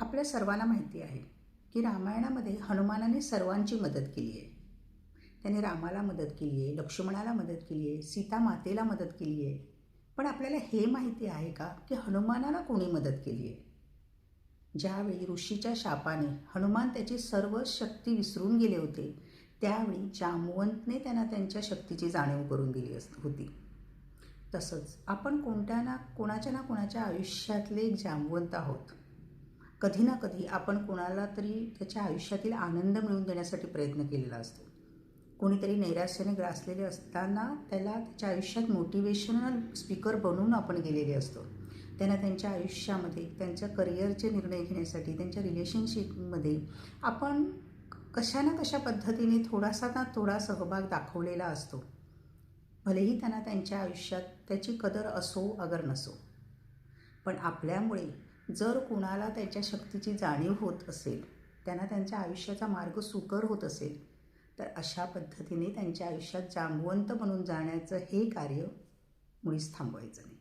आपल्या सर्वांना माहिती आहे की रामायणामध्ये हनुमानाने सर्वांची मदत केली आहे. त्याने रामाला मदत केली आहे, लक्ष्मणाला मदत केली आहे, सीता मातेला मदत केली आहे. पण आपल्याला हे माहिती आहे का की हनुमानाला कोणी मदत केली आहे? ज्यावेळी ऋषीच्या शापाने हनुमान त्याची सर्व शक्ती विसरून गेले होते, त्यावेळी जामवंतने त्यांना त्यांच्या शक्तीची जाणीव करून दिली होती. तसंच आपण कोणाच्या ना कोणाच्या आयुष्यातले एक जामवंत आहोत. कधी ना कधी आपण कोणाला तरी त्याच्या आयुष्यातील आनंद मिळवून देण्यासाठी प्रयत्न केलेला असतो. कोणीतरी नैराश्याने ग्रासलेले असताना त्याला त्याच्या आयुष्यात मोटिवेशनल स्पीकर बनवून आपण गेलेले असतो. त्यांना त्यांच्या आयुष्यामध्ये त्यांच्या करिअरचे निर्णय घेण्यासाठी, त्यांच्या रिलेशनशिपमध्ये आपण कशा ना कशा पद्धतीने थोडासा ना थोडा सहभाग दाखवलेला असतो. भलेही त्यांना त्यांच्या आयुष्यात त्याची कदर असो अगर नसो, पण आपल्यामुळे जर कोणाला त्याच्या शक्तीची जाणीव होत असेल, त्यांना त्यांच्या आयुष्याचा मार्ग सुकर होत असेल, तर अशा पद्धतीने त्यांच्या आयुष्यात जामवंत बनून जाण्याचं हे कार्य मुळीच थांबवायचं नाही.